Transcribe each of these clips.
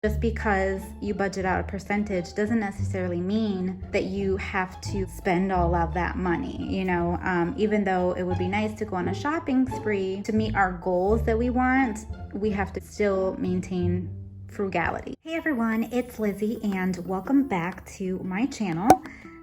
Just because you budget out a percentage doesn't necessarily mean that you have to spend all of that money. Even though it would be nice to go on a shopping spree to meet our goals that we want, we have to still maintain frugality. Hey everyone, it's Lizzie and welcome back to my channel.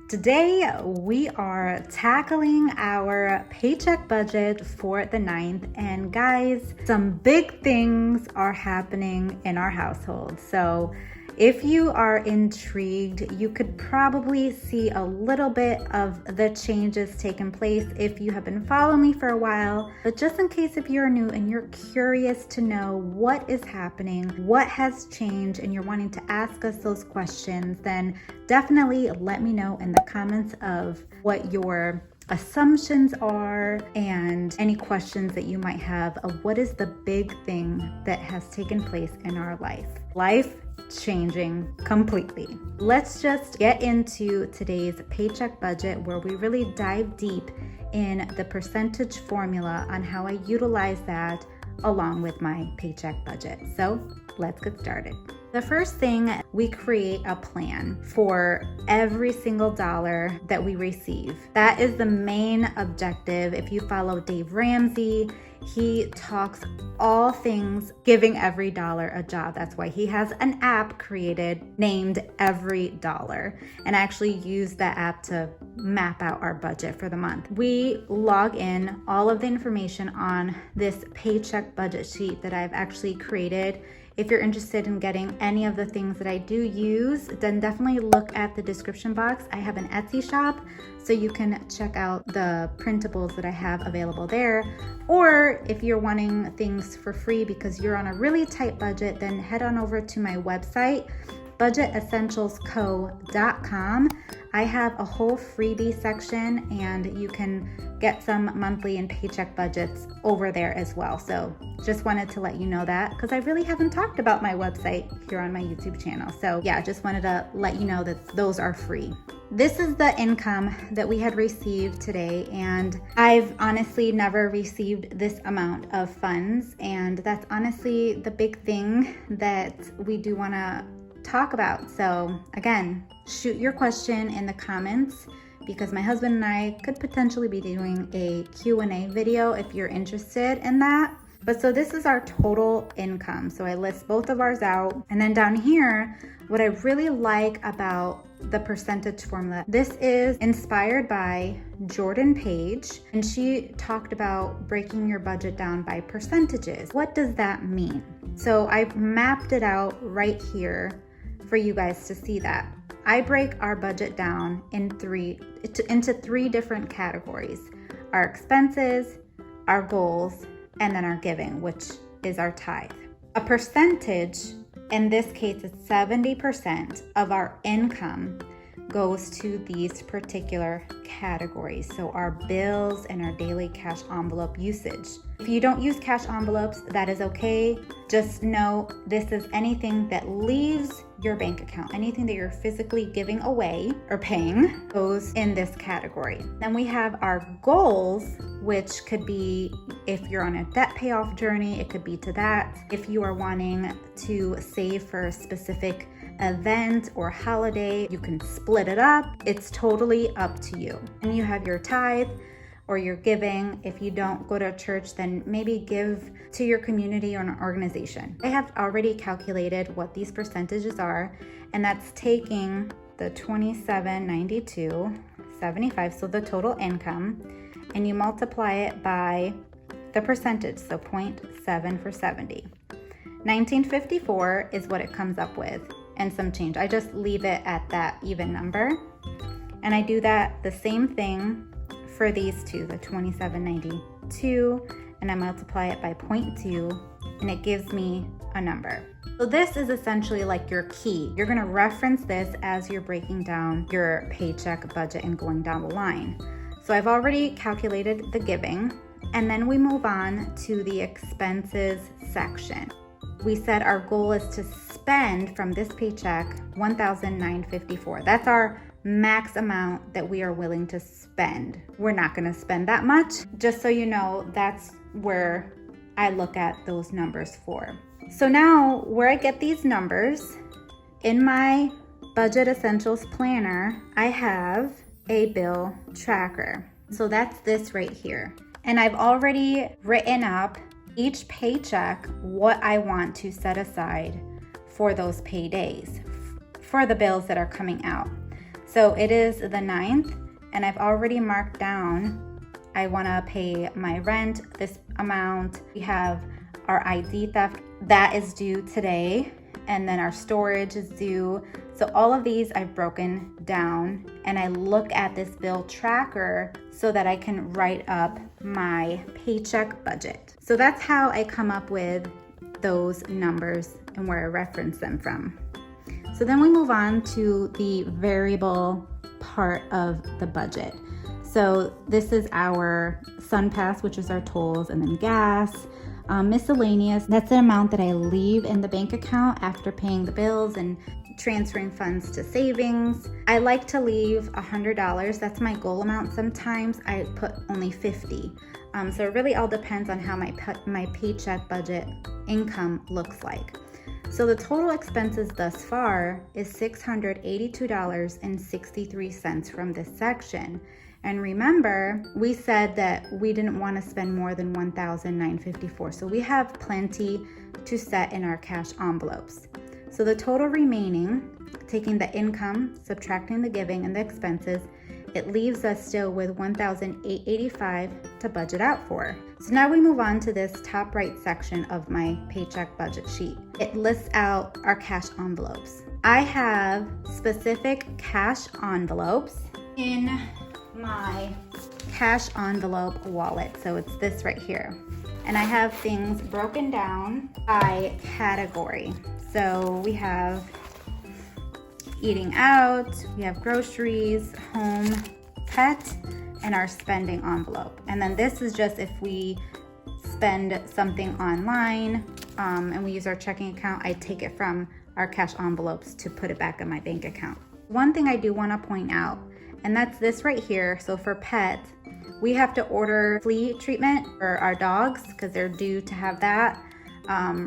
Today we are tackling our paycheck budget for the 9th, and guys, some big things are happening in our household. So if you are intrigued, you could probably see a little bit of the changes taking place if you have been following me for a while. But just in case if you're new and you're curious to know what is happening, what has changed, and you're wanting to ask us those questions, then definitely let me know in the comments of what your assumptions are and any questions that you might have of what is the big thing that has taken place in our life changing completely. Let's just get into today's paycheck budget, where we really dive deep in the percentage formula on how I utilize that along with my paycheck budget. So let's get started. The first thing, we create a plan for every single dollar that we receive. That is the main objective. If you follow Dave Ramsey, he talks all things giving every dollar a job. That's why he has an app created named Every Dollar, and I actually use that app to map out our budget for the month. We log in all of the information on this paycheck budget sheet that I've actually created. If you're interested in getting any of the things that I do use, then definitely look at the description box. I have an Etsy shop, so you can check out the printables that I have available there. Or if you're wanting things for free because you're on a really tight budget, then head on over to my website, budgetessentialsco.com. I have a whole freebie section, and you can get some monthly and paycheck budgets over there as well. So just wanted to let you know that, because I really haven't talked about my website here on my YouTube channel. So yeah, just wanted to let you know that those are free. This is the income that we had received today, and I've honestly never received this amount of funds, and that's honestly the big thing that we do want to talk about. So again, shoot your question in the comments, because my husband and I could potentially be doing a Q&A video if you're interested in that. But so this is our total income. So I list both of ours out. And then down here, what I really like about the percentage formula, this is inspired by Jordan Page, and she talked about breaking your budget down by percentages. What does that mean? So I've mapped it out right here for you guys to see that. I break our budget down into three different categories: our expenses, our goals, and then our giving, which is our tithe. A percentage, in this case, is 70% of our income goes to these particular categories. So our bills and our daily cash envelope usage. If you don't use cash envelopes, that is okay. Just know this is anything that leaves your bank account. Anything that you're physically giving away or paying goes in this category. Then we have our goals, which could be if you're on a debt payoff journey, it could be to that. If you are wanting to save for a specific event or holiday, you can split it up. It's totally up to you. And you have your tithe or your giving. If you don't go to church, then maybe give to your community or an organization. I have already calculated what these percentages are, and that's taking the $27.92.75, so the total income, and you multiply it by the percentage, so 0.7 for 70. $19.54 is what it comes up with, and some change. I just leave it at that even number. And I do that the same thing for these two, the $27.92, and I multiply it by 0.2, and it gives me a number. So this is essentially like your key. You're gonna reference this as you're breaking down your paycheck budget and going down the line. So I've already calculated the giving, and then we move on to the expenses section. We said our goal is to spend from this paycheck $1,954. That's our max amount that we are willing to spend. We're not going to spend that much. Just so you know, that's where I look at those numbers for. So now where I get these numbers, in my Budget Essentials Planner, I have a bill tracker. So that's this right here. And I've already written up each paycheck what I want to set aside for those paydays, for the bills that are coming out. So it is the 9th, and I've already marked down I want to pay my rent, this amount. We have our ID theft that is due today, and then our storage is due. So all of these I've broken down, and I look at this bill tracker so that I can write up my paycheck budget. So that's how I come up with those numbers and where I reference them from. So then we move on to the variable part of the budget. So this is our SunPass, which is our tolls, and then gas, miscellaneous. That's the amount that I leave in the bank account after paying the bills and transferring funds to savings. I like to leave $100. That's my goal amount. Sometimes I put only $50. So it really all depends on how my paycheck budget income looks like. So the total expenses thus far is $682.63 from this section. And remember, we said that we didn't want to spend more than $1,954. So we have plenty to set in our cash envelopes. So the total remaining, taking the income, subtracting the giving and the expenses, it leaves us still with $1,885 to budget out for. So now we move on to this top right section of my paycheck budget sheet. It lists out our cash envelopes. I have specific cash envelopes in my cash envelope wallet. So it's this right here. And I have things broken down by category. So we have eating out, we have groceries, home, pet, and our spending envelope. And then this is just if we spend something online and we use our checking account, I take it from our cash envelopes to put it back in my bank account. One thing I do want to point out, and that's this right here. So for pets, we have to order flea treatment for our dogs because they're due to have that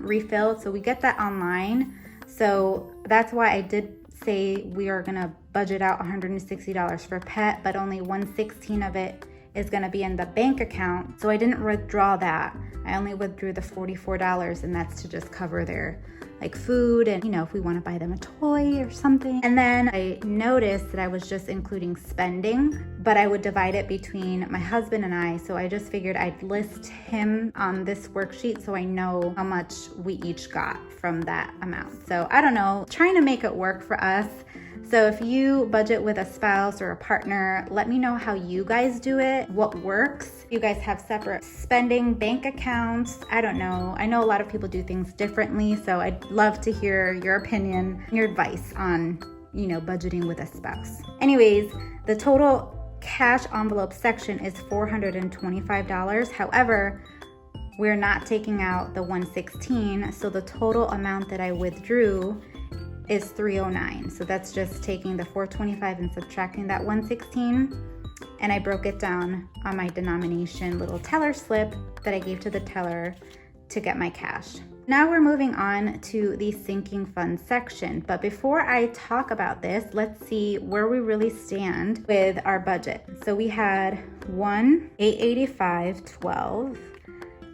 refilled. So we get that online. So that's why I did say we are gonna budget out $160 for pet, but only $116 of it is gonna be in the bank account. So I didn't withdraw that. I only withdrew the $44, and that's to just cover their like food and, you know, if we want to buy them a toy or something. And then I noticed that I was just including spending, but I would divide it between my husband and I. So I just figured I'd list him on this worksheet so I know how much we each got from that amount. So I don't know, trying to make it work for us. So if you budget with a spouse or a partner, let me know how you guys do it, what works. You guys have separate spending bank accounts. I don't know. I know a lot of people do things differently, so I'd love to hear your opinion, your advice on, you know, budgeting with a spouse. Anyways, the total cash envelope section is $425. However, we're not taking out the $116, so the total amount that I withdrew is $309. So that's just taking the $425 and subtracting that $116. And I broke it down on my denomination little teller slip that I gave to the teller to get my cash. Now we're moving on to the sinking fund section. But before I talk about this, let's see where we really stand with our budget. So we had $885.12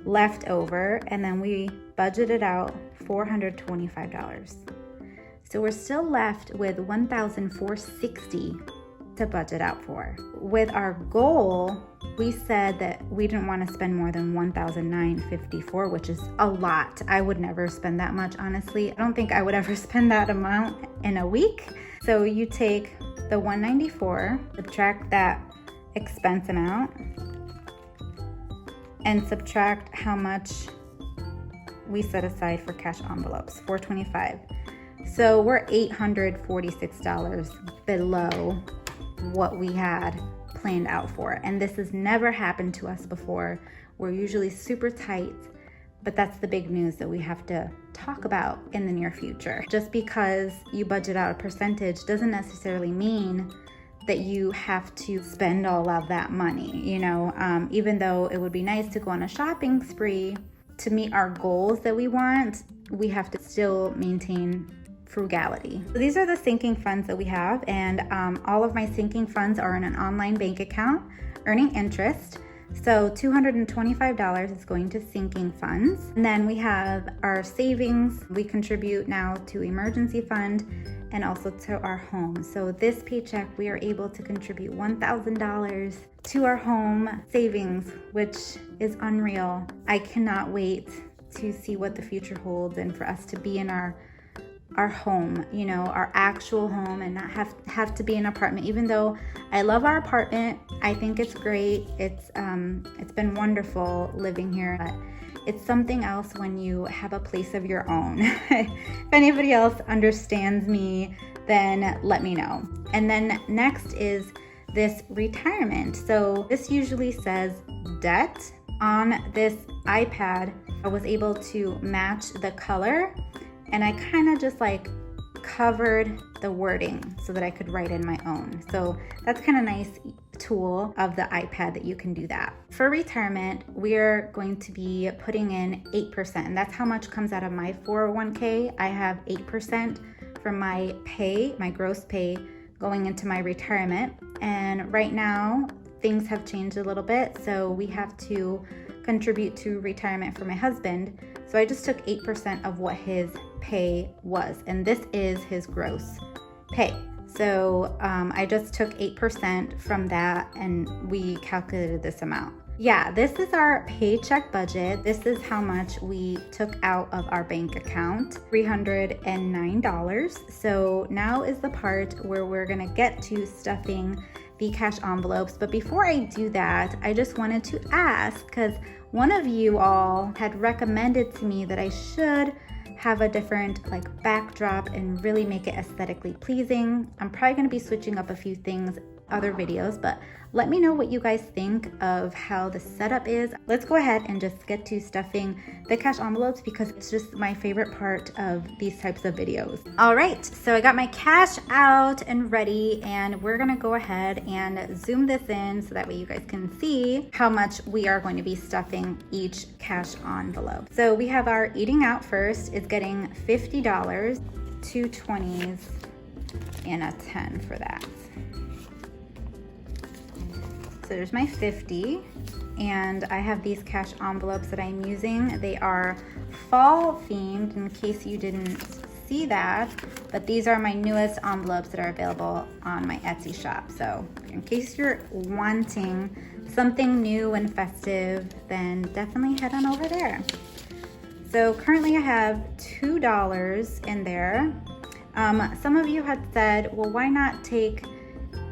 left over, and then we budgeted out $425. So we're still left with $1,460 to budget out for. With our goal, we said that we didn't want to spend more than $1,954, which is a lot. I would never spend that much, honestly. I don't think I would ever spend that amount in a week. So you take the $194, subtract that expense amount, and subtract how much we set aside for cash envelopes, $425. So we're $846 below what we had planned out for. And this has never happened to us before. We're usually super tight, but that's the big news that we have to talk about in the near future. Just because you budget out a percentage doesn't necessarily mean that you have to spend all of that money, you know, even though it would be nice to go on a shopping spree, to meet our goals that we want, we have to still maintain frugality. So these are the sinking funds that we have, and all of my sinking funds are in an online bank account earning interest. So $225 is going to sinking funds. And then we have our savings. We contribute now to emergency fund and also to our home. So this paycheck, we are able to contribute $1,000 to our home savings, which is unreal. I cannot wait to see what the future holds and for us to be in our home, you know, our actual home, and not have to be an apartment. Even though I love our apartment, I think it's great. It's been wonderful living here, but it's something else when you have a place of your own. If anybody else understands me, then let me know. And then next is this retirement. So this usually says debt. On this iPad, I was able to match the color, and I kind of just like covered the wording so that I could write in my own. So that's kind of nice tool of the iPad that you can do that. For retirement, we're going to be putting in 8%, and that's how much comes out of my 401k. I have 8% from my pay, my gross pay, going into my retirement. And right now, things have changed a little bit, so we have to contribute to retirement for my husband. So I just took 8% of what his pay was, and this is his gross pay. So I just took 8% from that, and we calculated this amount. Yeah, this is our paycheck budget. This is how much we took out of our bank account, $309. So now is the part where we're gonna get to stuffing the cash envelopes. But before I do that, I just wanted to ask, because one of you all had recommended to me that I should have a different like backdrop and really make it aesthetically pleasing. I'm probably going to be switching up a few things, other videos, but let me know what you guys think of how the setup is. Let's go ahead and just get to stuffing the cash envelopes because it's just my favorite part of these types of videos. All right, so I got my cash out and ready, and we're gonna go ahead and zoom this in so that way you guys can see how much we are going to be stuffing each cash envelope. So we have our eating out first. It's getting $50, 2 20s, and a 10 for that. So there's my 50, and I have these cash envelopes that I'm using. They are fall themed, in case you didn't see that, but these are my newest envelopes that are available on my Etsy shop. So in case you're wanting something new and festive, then definitely head on over there. So currently I have $2 in there. Some of you had said, well, why not take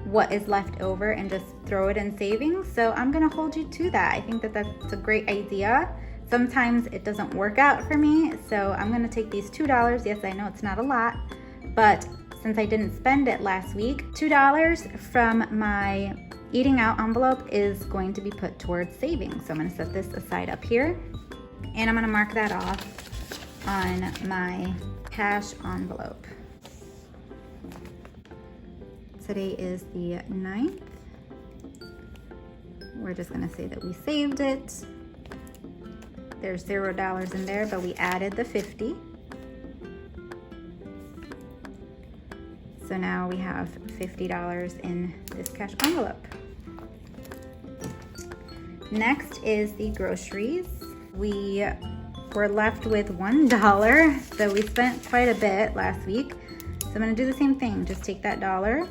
what is left over and just throw it in savings? So I'm gonna hold you to that. I think that that's a great idea. Sometimes it doesn't work out for me, so I'm gonna take these $2. Yes, I know it's not a lot, but since I didn't spend it last week, $2 from my eating out envelope is going to be put towards savings. So I'm gonna set this aside up here, and I'm gonna mark that off on my cash envelope. Today is the 9th. We're just gonna say that we saved it. There's $0 in there, but we added the 50. So now we have $50 in this cash envelope. Next is the groceries. We were left with $1, so we spent quite a bit last week. So I'm gonna do the same thing, just take that $1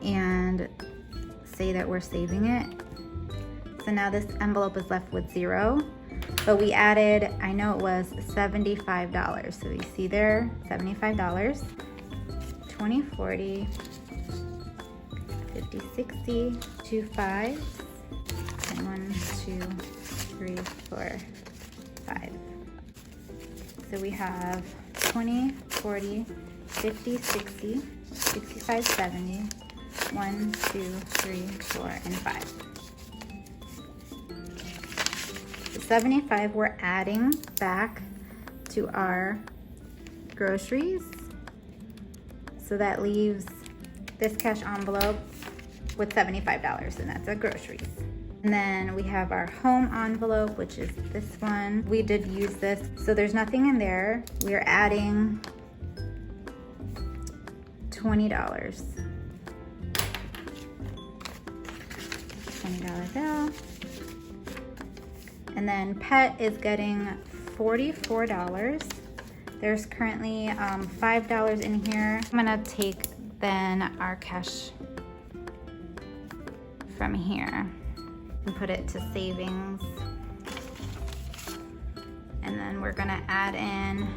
and say that we're saving it. So now this envelope is left with 0, but we added, I know it was $75. So you see there, $75, 20, 40, 50, 60, 2 5, and 1, 2, 3, 4, 5. So we have 20, 40, 50, 60, 65, 70, 1, 2, 3, 4, and 5. The 75 we're adding back to our groceries. So that leaves this cash envelope with $75, and that's our groceries. And then we have our home envelope, which is this one. We did use this, so there's nothing in there. We're adding $20. $20 bill. And then pet is getting $44. There's currently $5 in here. I'm gonna take then our cash from here and put it to savings. And then we're gonna add in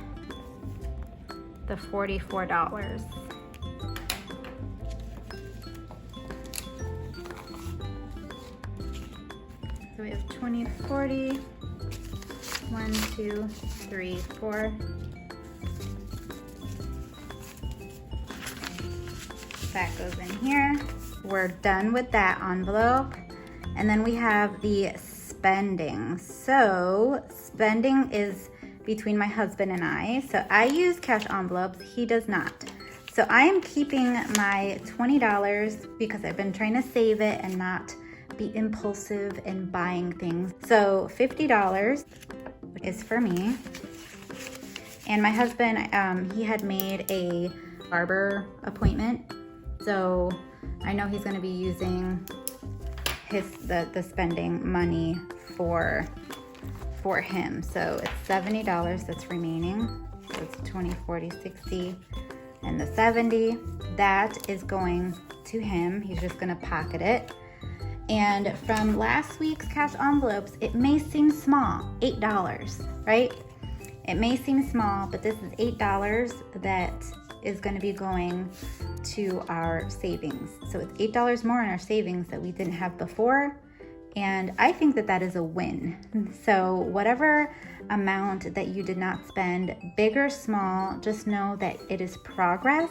the $44. So we have 20, 40, 1, 2, 3, 4. That goes in here. We're done with that envelope. And then we have the spending. So spending is between my husband and I. So I use cash envelopes, he does not. So I am keeping my $20 because I've been trying to save it and not be impulsive in buying things. So $50 is for me. And my husband, he had made a barber appointment. So I know he's gonna be using the spending money for him. So it's $70 that's remaining. So it's 20, 40, 60, and the 70. That is going to him. He's just gonna pocket it. And from last week's cash envelopes, it may seem small, $8, right? It may seem small, but this is $8 that is going to be going to our savings. So it's $8 more in our savings that we didn't have before. And I think that that is a win. So whatever amount that you did not spend, big or small, just know that it is progress.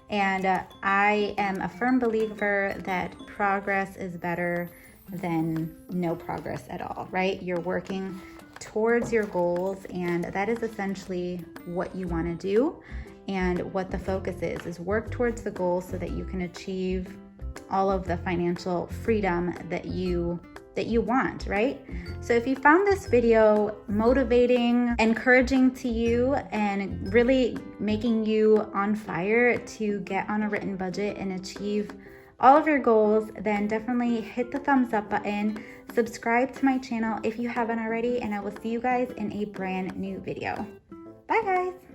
And I am a firm believer that progress is better than no progress at all, right? You're working towards your goals, and that is essentially what you want to do. And what the focus is work towards the goals so that you can achieve all of the financial freedom that you want, right? So if you found this video motivating, encouraging to you, and really making you on fire to get on a written budget and achieve all of your goals, then definitely hit the thumbs up button, subscribe to my channel if you haven't already, and I will see you guys in a brand new video. Bye guys.